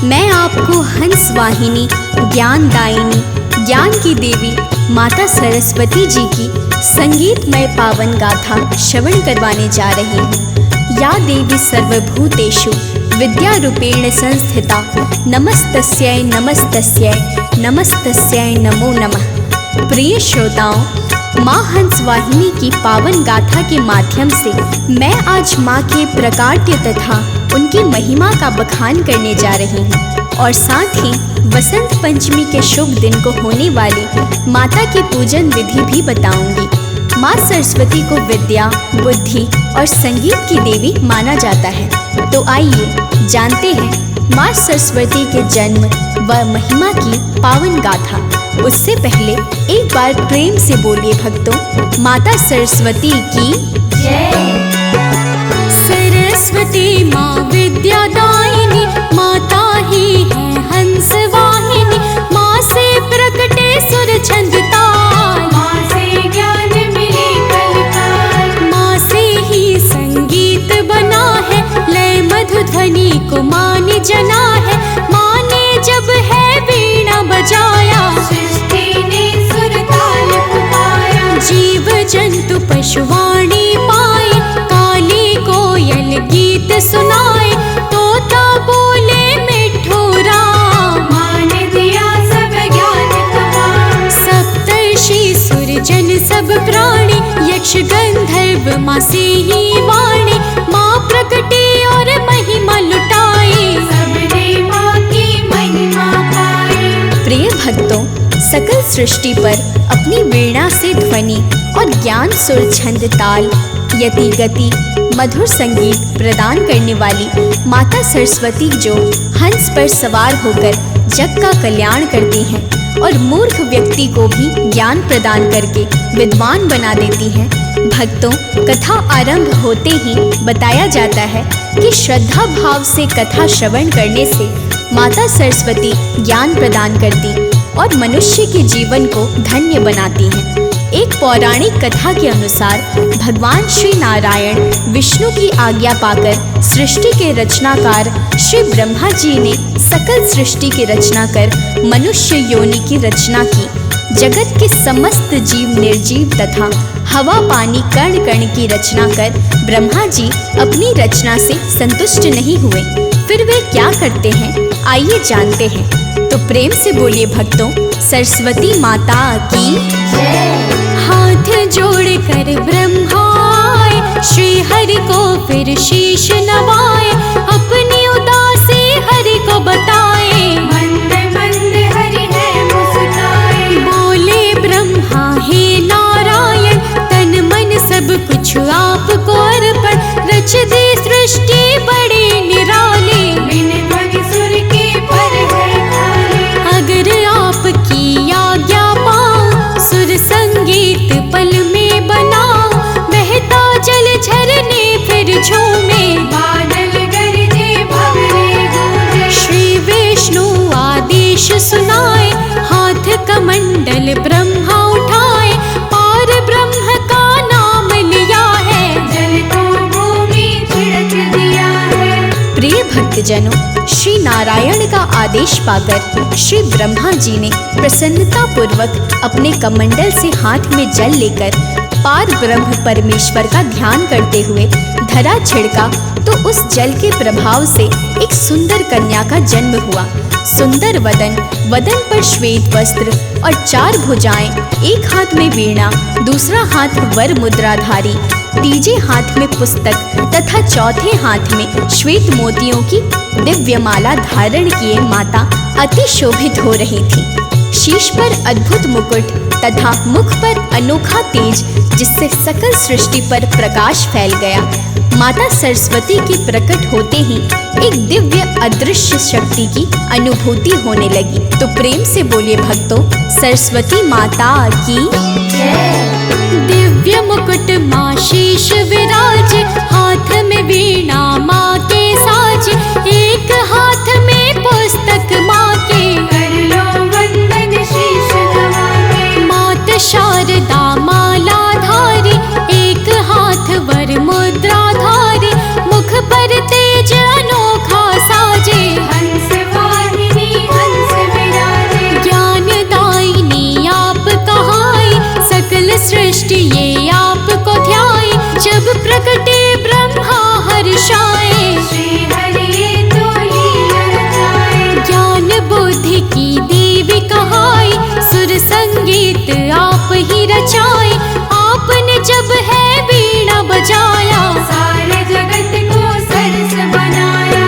मैं आपको हंस वाहिनी, ज्ञानदायिनी, ज्ञान की देवी माता सरस्वती जी की संगीतमय पावन गाथा श्रवण करवाने जा रही हूँ। या देवी सर्वभूतेषु विद्यारूपेण संस्थिता, नमस्तस्यै नमस्तस्यै नमस्तस्यै नमो नमः। प्रिय श्रोताओं, माँ हंस वाहिनी की पावन गाथा के माध्यम से मैं आज माँ के प्रकाट्य तथा उनकी महिमा का बखान करने जा रही हूँ और साथ ही वसंत पंचमी के शुभ दिन को होने वाली माता की पूजन विधि भी बताऊंगी। माँ सरस्वती को विद्या, बुद्धि और संगीत की देवी माना जाता है। तो आइए जानते हैं माँ सरस्वती के जन्म व महिमा की पावन गाथा। उससे पहले एक बार प्रेम से बोलिए भक्तों, माता सरस्वती की जय। सरस्वती माँ विद्यादायिनी, माता ही है हंस वाहिनी। माँ से प्रकटे सुर छंद ताल, माँ से ज्ञान मिले कलकाल। माँ से ही संगीत बना है, लय मधु ध्वनि को माँ ने जना है। माँ ने जब है वीणा बजाया, सृष्टि ने सुर ताल पुकारा। जीव जंतु पशुवाणी पाए, काली कोयल गीत सुनाए। तोता बोले मिठो राम, माँ ने दिया सब ज्ञान कमा। सप्तर्षि सुरजन सब प्राणी, यक्ष गंधर्व माँ से ही वाणी। माँ प्रकटी और महिमा लुटाई, सबने माँ की महिमा पाई। प्रिय भक्तों, सकल सृष्टि पर अपनी वीणा से ध्वनि और ज्ञान सुर छंद ताल यति गति मधुर संगीत प्रदान करने वाली माता सरस्वती जो हंस पर सवार होकर जग का कल्याण करती हैं और मूर्ख व्यक्ति को भी ज्ञान प्रदान करके विद्वान बना देती हैं। भक्तों, कथा आरंभ होते ही बताया जाता है कि श्रद्धा भाव से कथा श्रवण करने से माता सरस्वती ज्ञान प्रदान करती और मनुष्य के जीवन को धन्य बनाती हैं। एक पौराणिक कथा के अनुसार भगवान श्री नारायण विष्णु की आज्ञा पाकर सृष्टि के रचनाकार श्री ब्रह्मा जी ने सकल सृष्टि की रचना कर मनुष्य योनि की रचना की। जगत के समस्त जीव निर्जीव तथा हवा पानी कण कण की रचना कर ब्रह्मा जी अपनी रचना से संतुष्ट नहीं हुए। फिर वे क्या करते हैं, आइए जानते हैं। तो प्रेम से बोलिए भक्तों, सरस्वती माता की जय। हाथ जोड़ कर ब्रह्माए, श्री हरि को फिर शीश नवाए। अपनी उदासी हरि को बताए, मंद मंद हरि है मुस्काए। बोले ब्रह्मा हे नारायण, तन मन सब कुछ आपको अर्पण। रच दी सृष्टि बड़ी निराली, बिन ध्वनि सुर के पर है खाली। अगर आपकी आज्ञा पाऊं, सुर संगीत पल में बनाऊं। बहता जल झरने फिर झूमे, बादल गरजे भंवरे गूंजे। श्री विष्णु आदेश सुनाए। हाथ कमंडल ब्रह्मा उठाए, पार ब्रह्म का नाम लिया है। जल को भूमि छिड़क दिया है। प्रिय भक्तजनों, श्री नारायण का आदेश पाकर श्री ब्रह्मा जी ने प्रसन्नता पूर्वक अपने कमंडल से हाथ में जल लेकर पार ब्रह्म परमेश्वर का ध्यान करते हुए धरा छिड़का तो उस जल के प्रभाव से एक सुंदर कन्या का जन्म हुआ। सुंदर वदन, वदन पर श्वेत वस्त्र और 4 भुजाएं, एक हाथ में वीणा, दूसरा हाथ वर मुद्राधारी, तीजे हाथ में पुस्तक तथा चौथे हाथ में श्वेत मोतियों की दिव्य माला धारण किए माता अति शोभित हो रही थी। शीश पर अद्भुत मुकुट तथा मुख पर अनोखा तेज, जिससे सकल सृष्टि पर प्रकाश फैल गया। माता सरस्वती के प्रकट होते ही एक दिव्य अदृश्य शक्ति की अनुभूति होने लगी। तो प्रेम से बोलिए भक्तों, सरस्वती माता की जय। दिव्य मुकुट माँ शीश विराज, हाथ में वीणा माँ के साज। एक हाथ में पुस्तक माँ के, कर लो वंदन शीश नवा के। मात शारदा माला धारी, एक हाथ वर मुद्रा धारी। मुख पर तेज अनोखा साजे, हंस वाहिनी ये आपको ध्याए, जब प्रकटे ब्रह्मा हर्षाए। श्री हरि तो लीला रचाए, ज्ञान बुद्धि की देवी कहाई, सुर संगीत आप ही रचाए। आपने जब है वीणा बजाया, सारे जगत को सरस बनाया।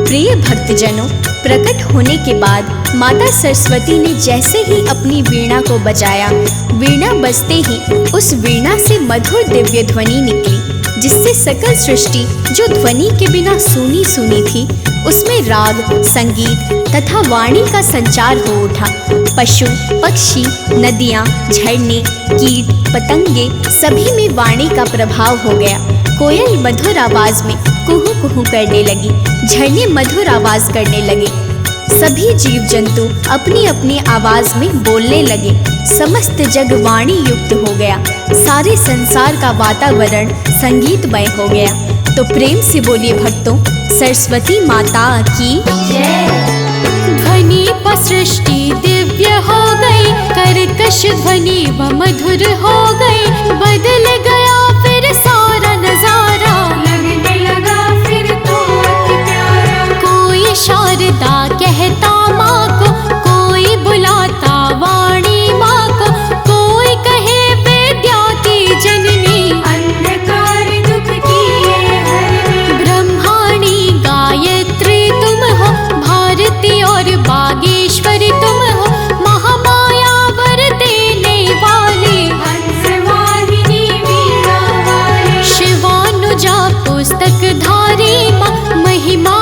प्रिय भक्तजनों, प्रकट होने के बाद माता सरस्वती ने जैसे ही अपनी वीणा को बजाया, वीणा बजते ही उस वीणा से मधुर दिव्य ध्वनि निकली, जिससे सकल सृष्टि जो ध्वनि के बिना सूनी सूनी थी, उसमें राग, संगीत तथा वाणी का संचार हो उठा। पशु, पक्षी, नदियाँ, झरने, कीट, पतंगे सभी में वाणी का प्रभाव हो गया। कोयल मधुर आवाज में कुहू कुहू करने लगी, झरने मधुर आवाज करने लगे, सभी जीव जंतु अपनी अपनी आवाज में बोलने लगे। समस्त जग वाणी युक्त हो गया, सारे संसार का वातावरण संगीतमय हो गया। तो प्रेम से बोलिए भक्तों, सरस्वती माता की जय। ध्वनि पर सृष्टि दिव्य हो गई, कर्कश ध्वनि व मधुर हो गई। बदल गया फिर सारा नजारा, लगने लगा फिर तो अति प्यारा। कोई शारदा कहता माँ को, कोई बुलाता वाणी माँ को, कोई कहे विद्याती जननी, अंधकार दुख की ये हरनी। ब्रह्माणी गायत्री तुम हो, भारती और बागेश्वरी तुम हो, महामाया वर देने वाली, हंस वाहिनी वीणा वाली। शिवानुजा पुस्तक धारी माँ, महिमा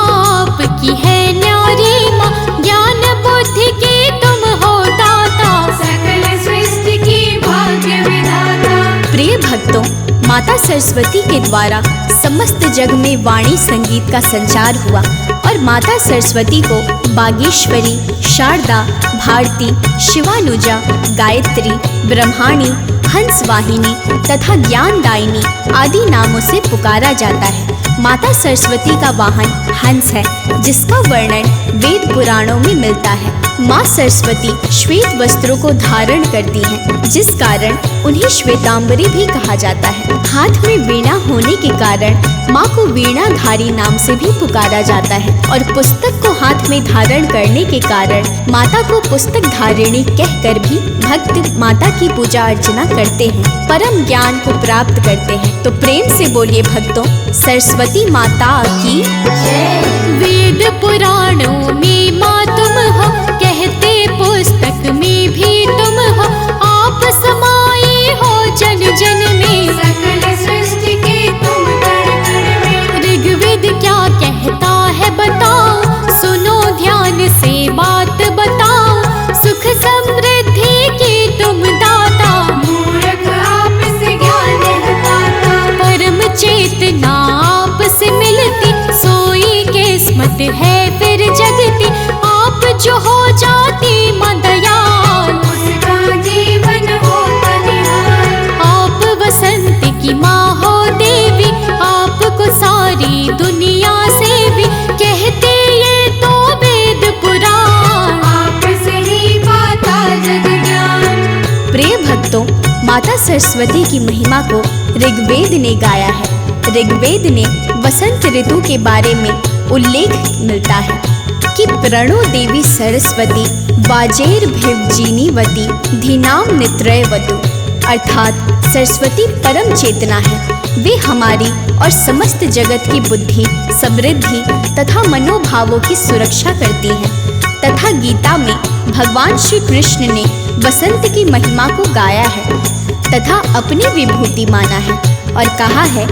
आपकी है न्यारी माँ। ज्ञान बुद्धि की तुम हो दाता, सकल सृष्टि की भाग्य विधाता। प्रिय भक्तों, माता सरस्वती के द्वारा समस्त जग में वाणी संगीत का संचार हुआ और माता सरस्वती को बागेश्वरी, शारदा, भारती, शिवानुजा, गायत्री, ब्रह्माणी, हंसवाहिनी तथा ज्ञानदायिनी आदि नामों से पुकारा जाता है। माता सरस्वती का वाहन हंस है, जिसका वर्णन वेद पुराणों में मिलता है। माँ सरस्वती श्वेत वस्त्रों को धारण करती हैं, जिस कारण उन्हें श्वेतांबरी भी कहा जाता है। हाथ में वीणा होने के कारण माँ को वीणाधारी नाम से भी पुकारा जाता है और पुस्तक को हाथ में धारण करने के कारण माता को पुस्तक धारिणी कहकर भी भक्त माता की पूजा अर्चना करते हैं, परम ज्ञान को प्राप्त करते हैं। तो प्रेम से बोलिए भक्तों, सरस्वती माता की जय। वेद पुराणों में माँ तुम हो, कहते पुस्तक में भी तुम हो, आप समाये हो जन जन में, सकल सृष्टि की तुम कण कण में। ऋग्वेद क्या कहता है बताओ, सुनो ध्यान से बात बताओ। सुख समृद्धि की तुम दाता, मूर्ख आपसे ज्ञान है पाता। परम चेतना आपसे मिलती, सोई किस्मत है फिर जगती। आप जो हो जाती माँ दयाल, उसका जीवन होता निहाल। आप वसंत की माँ हो देवी, आपको सारी दुनिया से भी कहते ये तो वेद पुराण। आपसे ही पाता जग ज्ञान। प्रिय भक्तों, माता सरस्वती की महिमा को ऋग्वेद ने गाया है। ऋग्वेद ने वसंत ऋतु के बारे में उल्लेख मिलता है कि प्रणो देवी सरस्वती वाजेर्भिवजीनीवती धीनाम नित्रयवतु, अर्थात सरस्वती परम चेतना है। वे हमारी और समस्त जगत की बुद्धि, समृद्धि तथा मनोभावों की सुरक्षा करती हैं। तथा गीता में भगवान श्री कृष्ण ने वसंत की महिमा को गाया है तथा अपनी विभूति माना है और कहा है,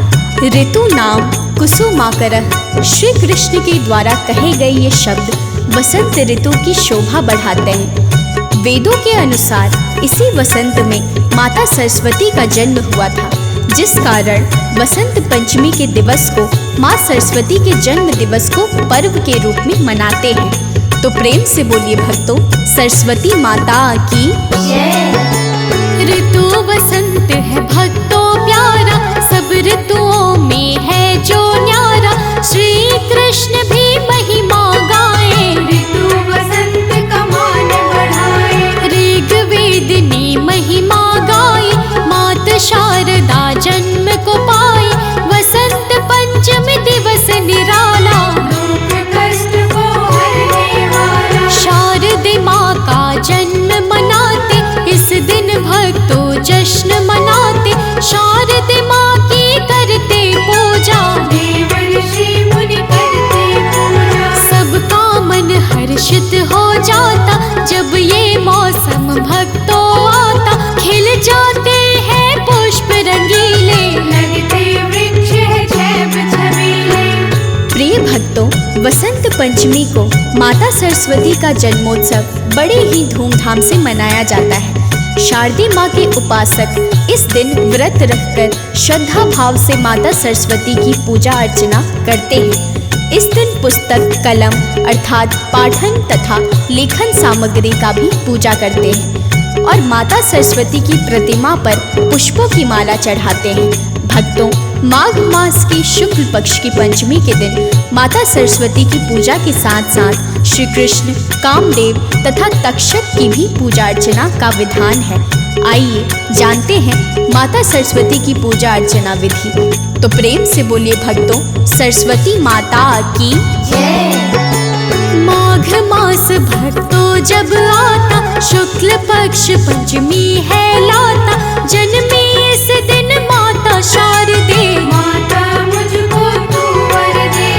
ऋतु नाम कुसुमाकरः। श्री कृष्ण के द्वारा कहे गए ये शब्द वसंत ऋतु की शोभा बढ़ाते हैं। वेदों के अनुसार इसी वसंत में माता सरस्वती का जन्म हुआ था, जिस कारण वसंत पंचमी के दिवस को माँ सरस्वती के जन्म दिवस को पर्व के रूप में मनाते हैं। तो प्रेम से बोलिए भक्तों, सरस्वती माता की जय। ऋतु वसंत है भक्तों प्यारा, सब ऋतुओं में है जो न्यारा। श्री कृष्ण भी महिमा गाए, ऋतु वसंत का मान बढ़ाए। ऋग्वेद ने महिमा गाई। माँ दूषित हो जाता। जब ये मौसम भक्तों आता, खिल जाते हैं पुष्प रंगीले, लगते वृक्ष है छैब छबीले। प्रिय भक्तों, वसंत पंचमी को माता सरस्वती का जन्मोत्सव बड़े ही धूमधाम से मनाया जाता है। शारदीय माँ के उपासक इस दिन व्रत रखकर श्रद्धा भाव से माता सरस्वती की पूजा अर्चना करते हैं। इस दिन पुस्तक, कलम अर्थात पाठन तथा लेखन सामग्री का भी पूजा करते हैं और माता सरस्वती की प्रतिमा पर पुष्पों की माला चढ़ाते हैं। भक्तों, माघ मास की शुक्ल पक्ष की पंचमी के दिन माता सरस्वती की पूजा के साथ साथ श्री कृष्ण, कामदेव तथा तक्षक की भी पूजा अर्चना का विधान है। आइए जानते हैं माता सरस्वती की पूजा अर्चना विधि। तो प्रेम से बोलिए भक्तों, सरस्वती माता की जय। माघ मास भक्तों जब आता, शुक्ल पक्ष पंचमी है लाता। जन्मी इस दिन माता शारदे, माता मुझको तू वर दे।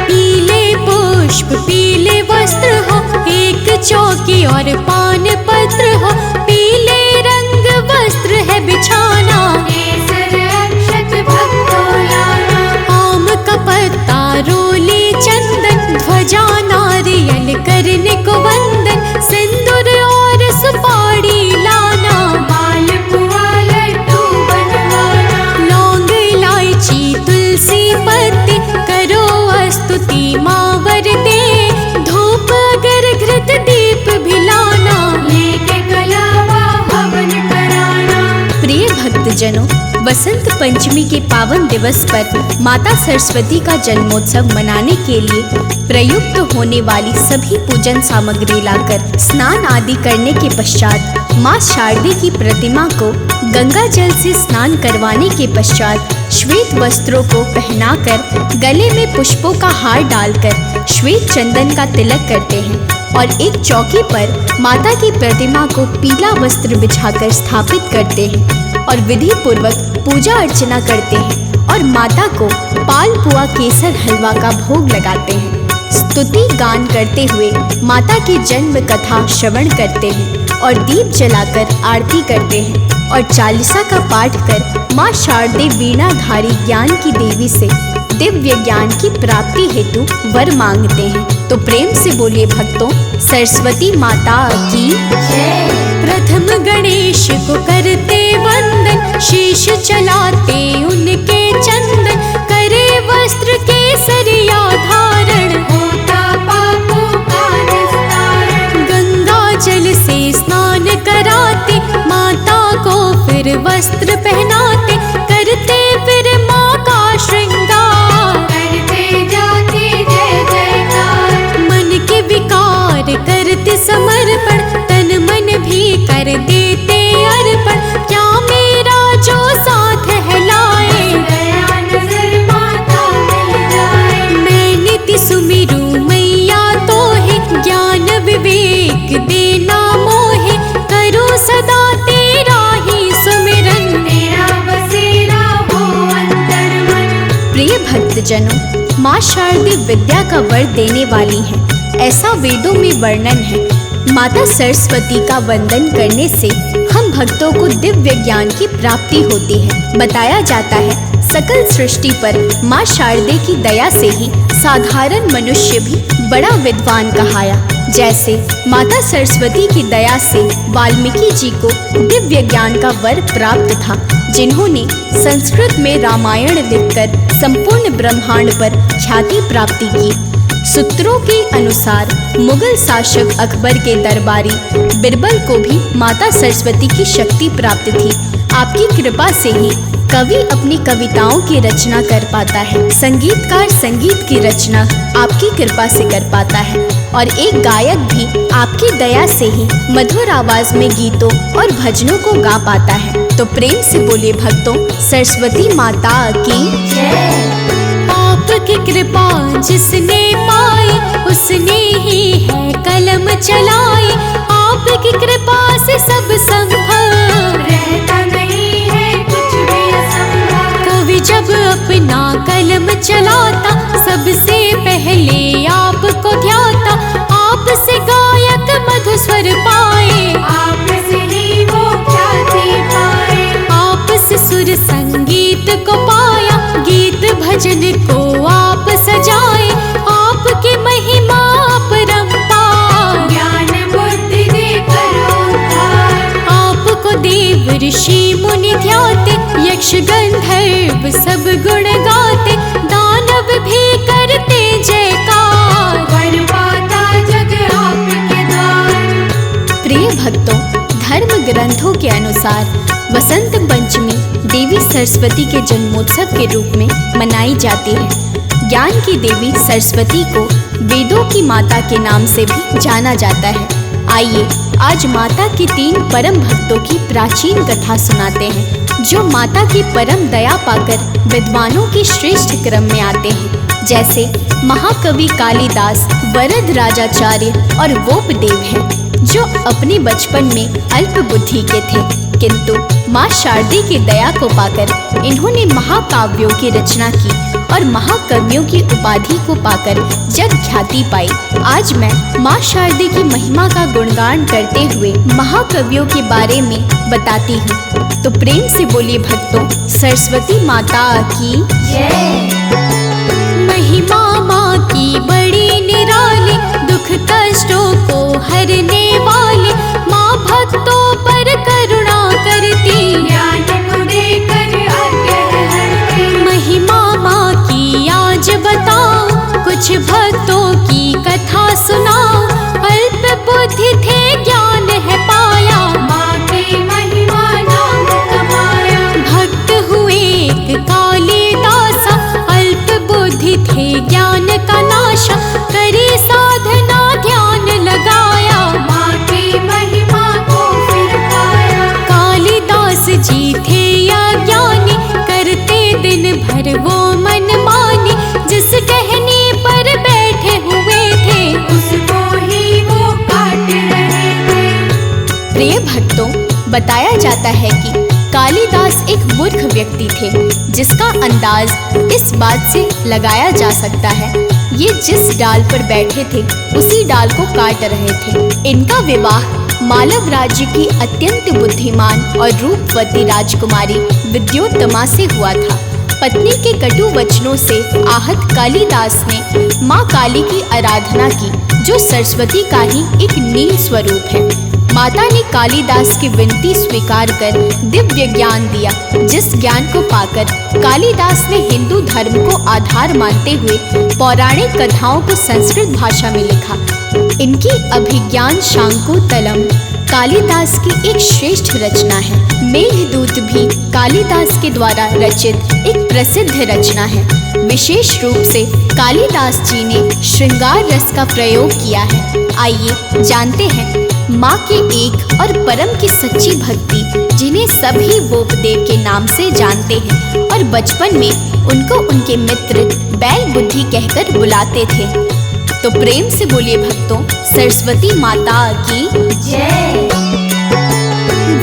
पीले पुष्प पीले वस्त्र हो, एक चौकी और पान पत्र हो। पीले रंग वस्त्र है बिछाना, केसर अक्षत भक्तों लाना। आम का पत्ता रोले चंदन, ध्वजा नारियल करने को वंदन। सिंदूर और सुपारी लाना, मालपुआ लड्डू बनवाना। लौंग इलायची तुलसी पत्ती, करो स्तुति माँ वर दे। धूप अगर घृत दीप भी लाना, लेके कलावा हवन कराना। प्रिय भक्तजनों, वसंत पंचमी के पावन दिवस पर माता सरस्वती का जन्मोत्सव मनाने के लिए प्रयुक्त होने वाली सभी पूजन सामग्री लाकर स्नान आदि करने के पश्चात माँ शारदे की प्रतिमा को गंगा जल से स्नान करवाने के पश्चात श्वेत वस्त्रों को पहनाकर गले में पुष्पों का हार डालकर श्वेत चंदन का तिलक करते हैं और एक चौकी पर माता की प्रतिमा को पीला वस्त्र बिछाकर स्थापित करते हैं और विधि पूर्वक पूजा अर्चना करते हैं और माता को पालपुआ केसर हलवा का भोग लगाते हैं। स्तुति गान करते हुए माता की जन्म कथा श्रवण करते हैं और दीप जलाकर आरती करते हैं और चालीसा का पाठ कर माँ शारदे वीणाधारी ज्ञान की देवी से दिव्य ज्ञान की प्राप्ति हेतु वर मांगते हैं। तो प्रेम से बोलिए भक्तों, सरस्वती माता की जय। प्रथम गणेश को करते वंदन, शीश चलाते उनके चंदन। करे वस्त्र केसरिया धारण, होता पापों का निस्तारण। गंगा जल से स्नान कराते माता को फिर वस्त्र पहनाते। करते फिर माँ का श्रृंगार, करते जाते जय जयकार। मन के विकार करते समर्पण, तन मन भी कर देते अर्पण। क्या मेरा जो साथ है लाए, दया नजर माता मिल जाए। मैं नित्य सुमिरू मैया तो है। ज्ञान विवेक देना मोहे, करो सदा तेरा ही सुमिरन। तेरा बसेरा हो अंतर मन। प्रिय भक्तजनों, माँ शारदे विद्या का वर देने वाली हैं, ऐसा वेदों में वर्णन है। माता सरस्वती का वंदन करने से हम भक्तों को दिव्य ज्ञान की प्राप्ति होती है। बताया जाता है सकल सृष्टि पर माँ शारदे की दया से ही साधारण मनुष्य भी बड़ा विद्वान कहाया। जैसे माता सरस्वती की दया से वाल्मीकि जी को दिव्य ज्ञान का वर प्राप्त था, जिन्होंने संस्कृत में रामायण लिखकर संपूर्ण ब्रह्मांड पर ख्याति प्राप्ति की। सूत्रों के अनुसार मुगल शासक अकबर के दरबारी बिरबल को भी माता सरस्वती की शक्ति प्राप्त थी। आपकी कृपा से ही कवि अपनी कविताओं की रचना कर पाता है, संगीतकार संगीत की रचना आपकी कृपा से कर पाता है और एक गायक भी आपकी दया से ही मधुर आवाज में गीतों और भजनों को गा पाता है। तो प्रेम से बोलिए भक्तों, सरस्वती माता की जय। आपकी कृपा जिसने पाई, उसने ही है कलम चलाई। आपकी कृपा से सब संभव, रहता नहीं है कुछ भी असंभव। कवि जब अपना कलम चलाता, सबसे पहले आपको ध्याता। आपसे ग्रंथों के अनुसार वसंत पंचमी देवी सरस्वती के जन्मोत्सव के रूप में मनाई जाती है। ज्ञान की देवी सरस्वती को वेदों की माता के नाम से भी जाना जाता है। आइए आज माता की 3 परम भक्तों की प्राचीन कथा सुनाते हैं, जो माता की परम दया पाकर विद्वानों के श्रेष्ठ क्रम में आते हैं। जैसे महाकवि कालिदास, वरद राजाचार्य और वोपदेव हैं, जो अपने बचपन में अल्प बुद्धि के थे, किंतु माँ शारदे की दया को पाकर इन्होंने महाकाव्यों की रचना की और महाकवियों की उपाधि को पाकर जग ख्याति पाई। आज मैं माँ शारदे की महिमा का गुणगान करते हुए महाकवियों के बारे में बताती हूँ। तो प्रेम से बोलिए भक्तों, सरस्वती माता की जय। महिमा माँ की बड़ी निराली, दुख कष्टों को हरने वाली, माँ भक्तों पर करुणा करती, ज्ञान को देकर अज्ञान हरती। महिमा माँ की आज बताओ, कुछ भक्तों की कथा सुनाओ। अल्प बुद्धि थे ज्ञान है पाया, माँ की महिमा नाम कमाया। भक्त हुए एक कालिदासा, अल्प बुद्धि थे ज्ञान का नाशा, करे साधना ध्यान लगाया, माँ की महिमा को फिर पाया। कालिदास जी थे अज्ञानी, करते दिन भर वो मनमानी, जिस टहनी पर बैठे हुए थे, उसको ही वो काट रहे थे। प्रिय भक्तों, बताया जाता है कि कालिदास एक मूर्ख व्यक्ति थे, जिसका अंदाज इस बात से लगाया जा सकता है ये जिस डाल पर बैठे थे उसी डाल को काट रहे थे। इनका विवाह मालव राज्य की अत्यंत बुद्धिमान और रूपवती राजकुमारी विद्योत्तमा से हुआ था। पत्नी के कटु वचनों से आहत कालिदास ने माँ काली की आराधना की, जो सरस्वती का ही एक नील स्वरूप है। माता ने कालिदास की विनती स्वीकार कर दिव्य ज्ञान दिया, जिस ज्ञान को पाकर कालिदास ने हिंदू धर्म को आधार मानते हुए पौराणिक कथाओं को संस्कृत भाषा में लिखा। इनकी अभिज्ञान शाकुंतलम कालिदास की एक श्रेष्ठ रचना है। मेघदूत भी कालिदास के द्वारा रचित एक प्रसिद्ध रचना है। विशेष रूप से कालिदास जी ने श्रृंगार रस का प्रयोग किया है। आइए जानते हैं माँ के एक और परम की सच्ची भक्ति, जिन्हें सभी वोपदेव के नाम से जानते हैं और बचपन में उनको उनके मित्र बैल बुद्धि कहकर बुलाते थे। तो प्रेम से बोलिए भक्तों, सरस्वती माता की जय।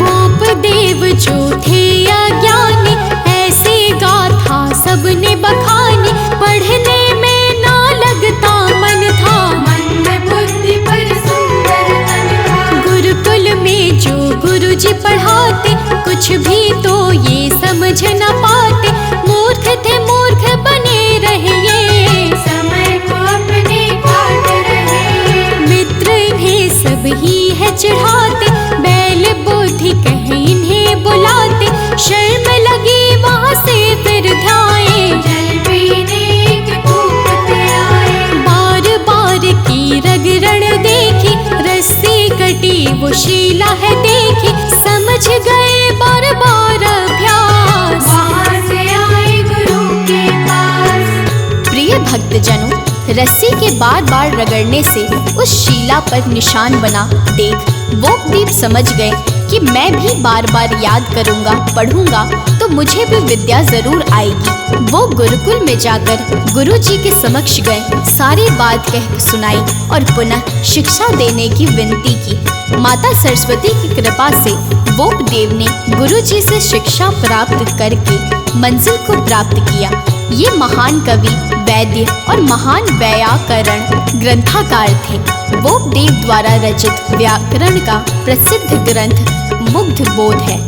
वोपदेव जो थे अज्ञानी, ऐसे गाथा सबने बखानी, पढ़ने में ना लगता मन था, मंद बुद्धि पर सुंदर तन था। गुरुकुल में जो गुरुजी पढ़ाते, कुछ भी तो ये समझ न पाते, मूर्ख थे मूर्ख बने रहे ये, समय को अपने काट रहे। मित्र इन्हें सब ही है चिढ़ाते, बैल बुद्धि कहे इन्हें बुलाते, शर्म लगी वहाँ से फिर ध्याए, जल पीने के कूपते आए। बार बार की रगरण देखी, रस्सी कटी वो शीला है देखी, समझ गए बार बार अभ्यास, वहाँ से आए गुरु के पास। प्रिय भक्तजनों, रस्सी के बार बार रगड़ने से उस शिला पर निशान बना देख वोपदेव समझ गए कि मैं भी बार बार याद करूंगा, पढ़ूंगा तो मुझे भी विद्या जरूर आएगी। वो गुरुकुल में जाकर गुरुजी के समक्ष गए, सारी बात कह सुनाई और पुनः शिक्षा देने की विनती की। माता सरस्वती की कृपा से वोपदेव ने गुरुजी से शिक्षा प्राप्त करके मंजिल को प्राप्त किया। ये महान कवि, वैद्य और महान व्याकरण ग्रंथकार थे। वोपदेव द्वारा रचित व्याकरण का प्रसिद्ध ग्रंथ मुग्धबोध है।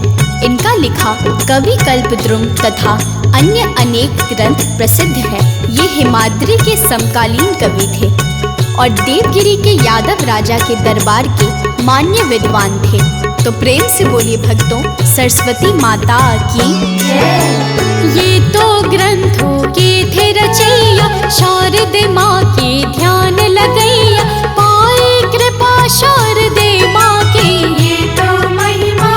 इनका लिखा कवि कल्पद्रुम तथा अन्य अनेक ग्रंथ प्रसिद्ध है। ये हिमाद्री के समकालीन कवि थे और देवगिरी के यादव राजा के दरबार के मान्य विद्वान थे। तो प्रेम से बोलिए भक्तों, सरस्वती माता की जय। ये तो ग्रंथों के थे रचैया, शारदे माँ के ध्यान लगैया, पाए कृपा शारदे माँ की। ये तो महिमा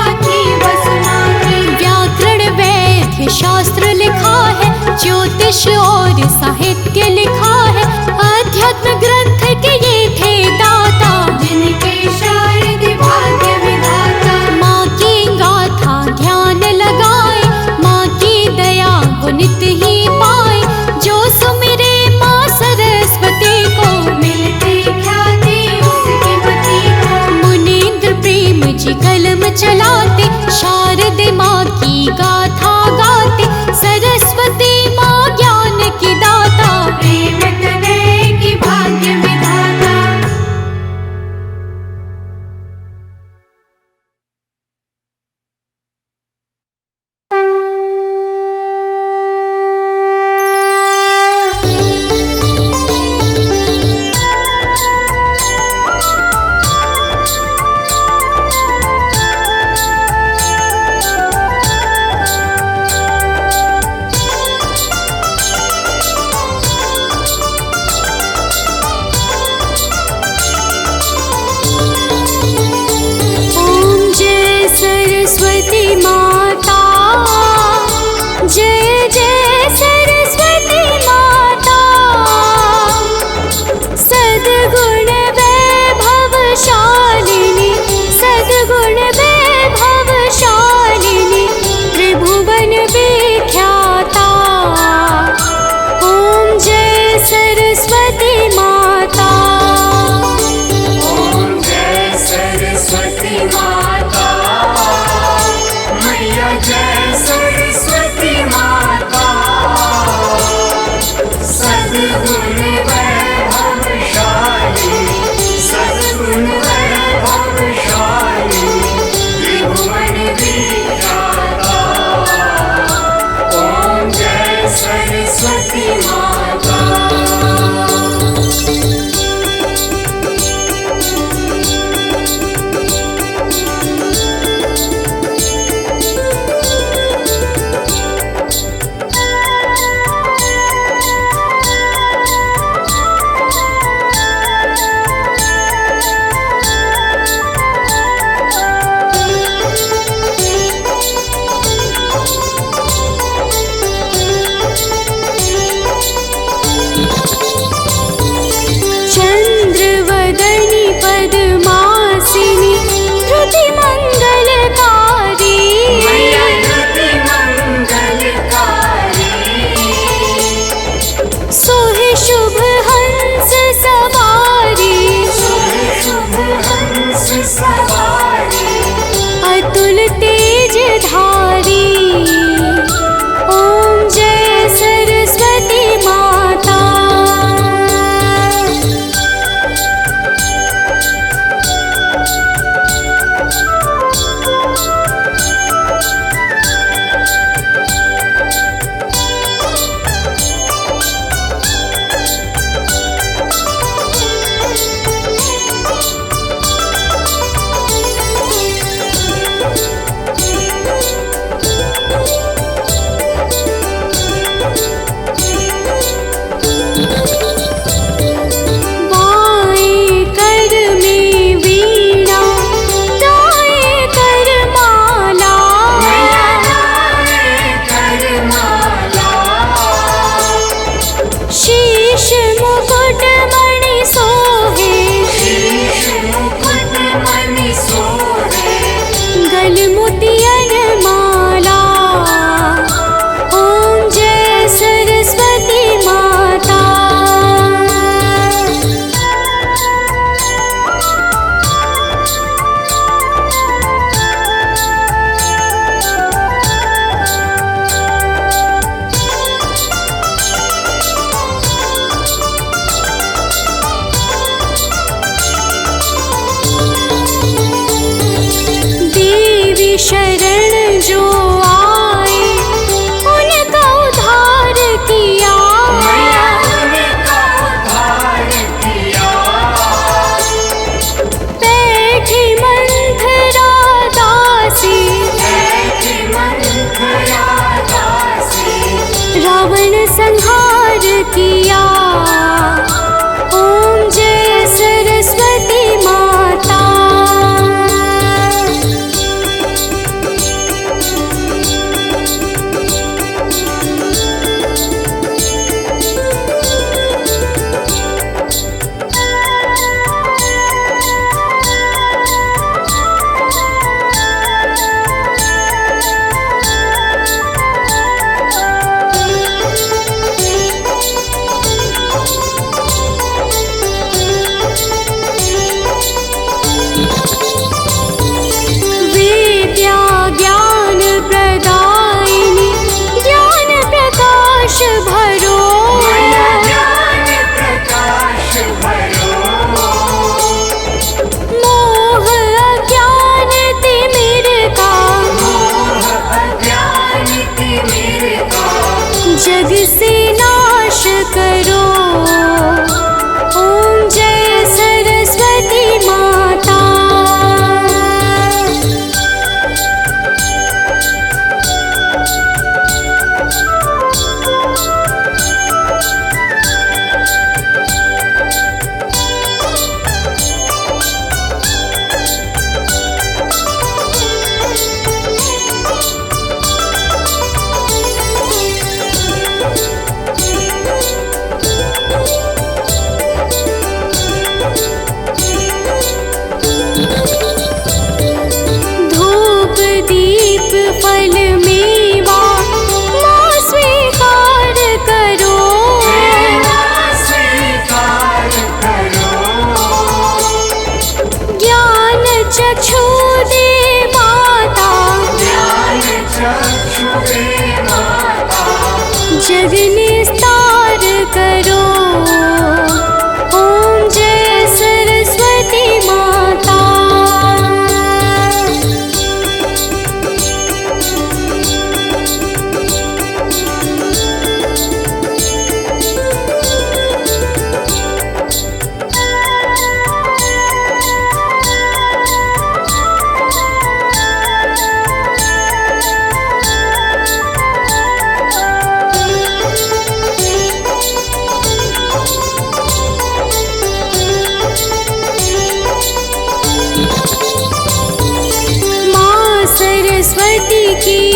सरस्वती की